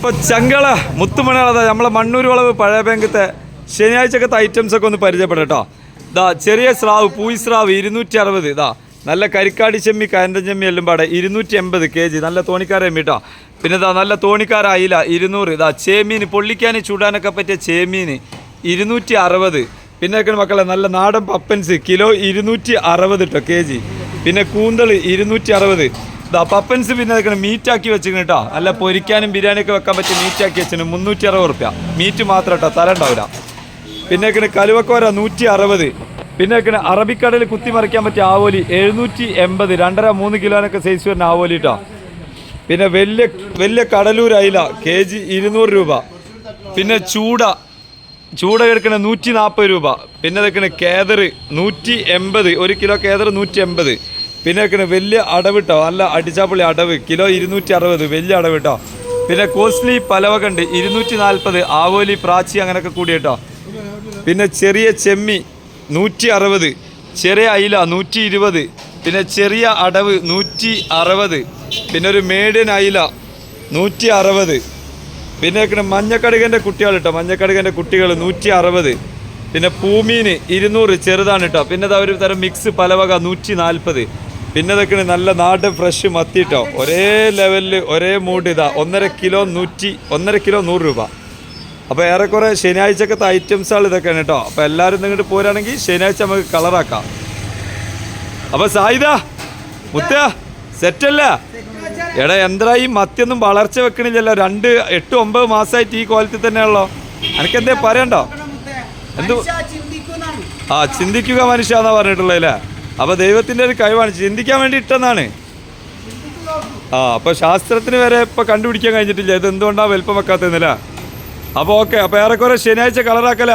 ഇപ്പോൾ ചങ്കള മുത്തുമണികളതാ നമ്മളെ മണ്ണൂർ വളവ് പഴയ ബാങ്കത്തെ ശനിയാഴ്ചക്കത്തെ ഐറ്റംസൊക്കെ ഒന്ന് പരിചയപ്പെടാം കേട്ടോ. ഇതാ ചെറിയ സ്രാവ് പൂയി സ്രാവ് 260. ഇതാ നല്ല കരിക്കാടി ചെമ്മി കരണ്ടൻ ചെമ്മി എല്ലാം പാടെ 280 kg. നല്ല തോണിക്കാര ചെമ്മി കേട്ടോ. പിന്നെ ഇതാ നല്ല തോണിക്കാര അയില 200. ഇതാ ചേമീൻ പൊള്ളിക്കാൻ ചൂടാനൊക്കെ പറ്റിയ ചേമീൻ 260. പിന്നെ മക്കളെ നല്ല നാടൻ പപ്പൻസ് കിലോ 260 കേട്ടോ kg. പിന്നെ കൂന്തൾ 260. ഇതാ പപ്പൻസ് പിന്നെ മീറ്റാക്കി വെച്ചിരിക്കണം കേട്ടോ. നല്ല പൊരിക്കാനും ബിരിയാണിയൊക്കെ വെക്കാൻ പറ്റിയ മീറ്റാക്കി വെച്ചിട്ട് 360 റുപ്യ. മീറ്റ് മാത്രം കേട്ടോ, തല ഉണ്ടാവില്ല. പിന്നെ കലുവക്കോര 160. പിന്നെ അറബിക്കടൽ കുത്തിമറിക്കാൻ പറ്റിയ ആവോലി 780. 2.5-3 കിലോനൊക്കെ സൈസ് വരുന്ന ആവോലി കേട്ടോ. പിന്നെ വലിയ കടലൂർ അയില kg 200 രൂപ. പിന്നെ ചൂട കിടക്കണ 140 രൂപ. പിന്നെ കേദർ 180. 1 കിലോ കേദർ 180. പിന്നെ വലിയ അടവ് കേട്ടോ, നല്ല അടിച്ചാപ്പുള്ളി അടവ് കിലോ 260. വലിയ അടവ് കേട്ടോ. പിന്നെ കോസ്ലി പലവകണ്ട് 240. ആവോലി പ്രാച്ചി അങ്ങനെയൊക്കെ കൂടി കേട്ടോ. പിന്നെ ചെറിയ ചെമ്മി 160. ചെറിയ അയില 120. പിന്നെ ചെറിയ അടവ് 160. പിന്നെ ഒരു മേഡിയൻ അയില 160. പിന്നെ മഞ്ഞക്കടുകൻ്റെ കുട്ടികൾ കേട്ടോ, മഞ്ഞക്കടുകൻ്റെ കുട്ടികൾ 160. പിന്നെ പൂമീൻ 200 ചെറുതാണ് കേട്ടോ. പിന്നെ ഒരു തരം മിക്സ് പലവക 140. പിന്നെ നല്ല നാടൻ ഫ്രഷ് മത്തി കേട്ടോ. ഒരേ ലെവലിൽ ഒരേ മൂഡ്. ഇതാ 1.5 കിലോ 100 രൂപ. അപ്പോൾ ഏറെക്കുറെ ശനിയാഴ്ചക്കത്തെ ഐറ്റംസുകൾ ഇതൊക്കെയാണ് കേട്ടോ. അപ്പോൾ എല്ലാവരും നിങ്ങോട്ട് പോരാണെങ്കിൽ ശനിയാഴ്ച നമുക്ക് കളറാക്കാം. അപ്പോൾ സായിദ മുത്ത സെറ്റല്ല എടാ, എന്തായി മത്തിയൊന്നും വളർച്ച വെക്കണില്ലല്ലോ. 8-9 മാസമായിട്ട് ഈ ക്വാളിറ്റി തന്നെയാണല്ലോ. എനിക്കെന്തേ പറയണ്ടോ? എന്ത് ചിന്തിക്കുക മനുഷ്യ എന്നാ പറഞ്ഞിട്ടുള്ളതല്ലേ. അപ്പോൾ ദൈവത്തിൻ്റെ ഒരു കഴിവാണ്, ചിന്തിക്കാൻ വേണ്ടി ഇട്ടെന്നാണ്. അപ്പോൾ ശാസ്ത്രത്തിന് വരെ ഇപ്പോൾ കണ്ടുപിടിക്കാൻ കഴിഞ്ഞിട്ടില്ല ഇത് എന്തുകൊണ്ടാണ് വലുപ്പം വെക്കാത്തതെന്നല്ല. അപ്പോൾ ഓക്കെ, അപ്പോൾ ഏറെക്കുറെ ശനിയാഴ്ച കളറാക്കല.